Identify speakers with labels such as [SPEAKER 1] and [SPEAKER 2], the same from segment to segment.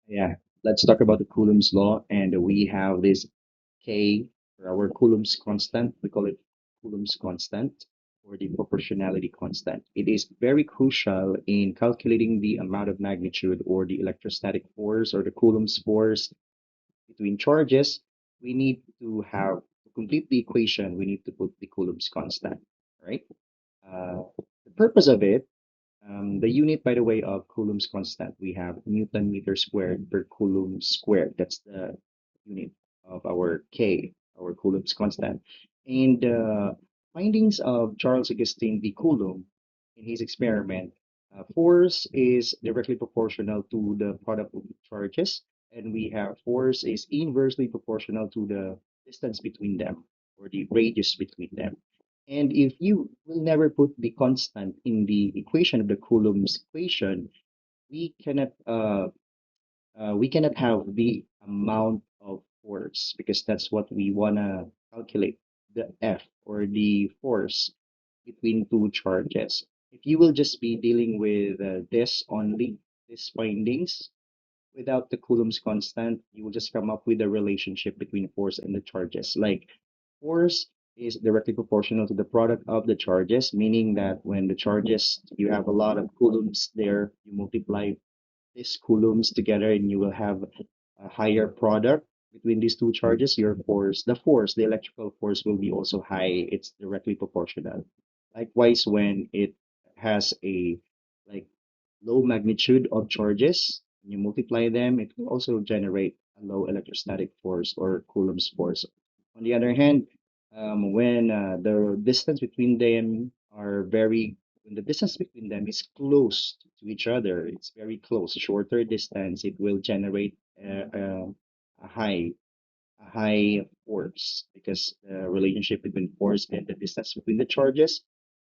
[SPEAKER 1] Yeah, let's talk about the Coulomb's law. And we have this K for our Coulomb's constant. We call it Coulomb's constant or the proportionality constant. It is very crucial in calculating the amount of magnitude or the electrostatic force or the Coulomb's force between charges. We need to have to complete the equation. We need to put the Coulomb's constant, right? The purpose of it the unit, by the way, of Coulomb's constant, we have Newton meter squared per Coulomb squared. That's the unit of our K, our Coulomb's constant. And findings of Charles Augustine de Coulomb in his experiment, force is directly proportional to the product of the charges, and we have force is inversely proportional to the distance between them or the radius between them. And if you will never put the constant in the equation of the Coulomb's equation, we cannot we cannot have the amount of force because that's what we wanna calculate, the F or the force between two charges. If you will just be dealing with this only, these findings, without the Coulomb's constant, you will just come up with a relationship between force and the charges. Like force is directly proportional to the product of the charges, meaning that when the charges, you have a lot of coulombs there, you multiply these coulombs together and you will have a higher product between these two charges. Your force, the electrical force will be also high. It's directly proportional. Likewise, when it has a like low magnitude of charges, when you multiply them, it will also generate a low electrostatic force or Coulomb's force. On the other hand, when the distance between them are very, when the distance between them is close to each other, it's very close, shorter distance, it will generate a high a high force because the relationship between force and the distance between the charges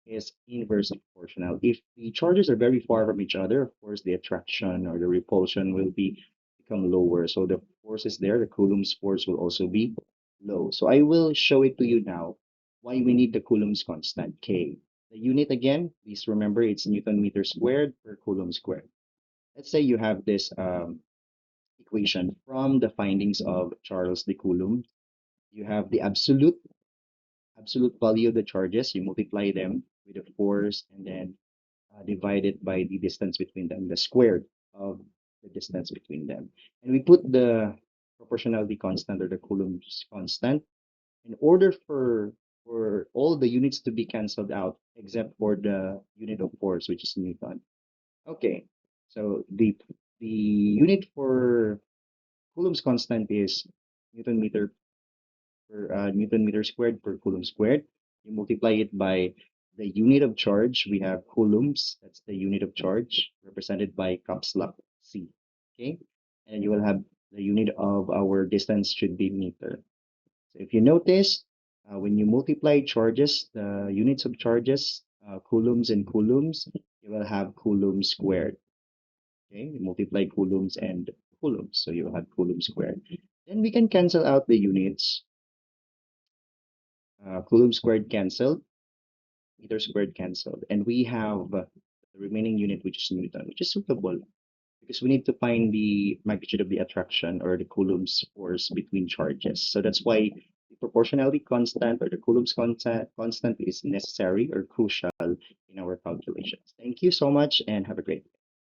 [SPEAKER 1] is inversely proportional. If the charges are very far from each other, of course, the attraction or the repulsion will become lower. So the force is there, the Coulomb's force will also be low. So I will show it to you now why we need the Coulomb's constant, K. The unit again, please remember it's Newton meter squared per Coulomb squared. Let's say you have this equation from the findings of Charles de Coulomb. You have the absolute value of the charges. You multiply them with the force and then divide it by the distance between them, the squared of the distance between them. And we put the proportionality constant or the Coulomb's constant in order for all the units to be canceled out except for the unit of force, which is Newton. Okay, so the unit for Coulomb's constant is Newton meter per Newton meter squared per Coulomb squared. You multiply it by the unit of charge. We have coulombs. That's the unit of charge represented by caps lock C. Okay, and you will have the unit of our distance should be meter. So if you notice, when you multiply charges, the units of charges, coulombs and coulombs, you will have coulomb squared. Okay, you multiply coulombs and coulombs, so you will have coulomb squared. Then we can cancel out the units. Coulomb squared canceled, meter squared canceled, and we have the remaining unit, which is Newton, which is suitable because we need to find the magnitude of the attraction or the Coulomb's force between charges. So that's why the proportionality constant or the Coulomb's constant is necessary or crucial in our calculations. Thank you so much and have a great day.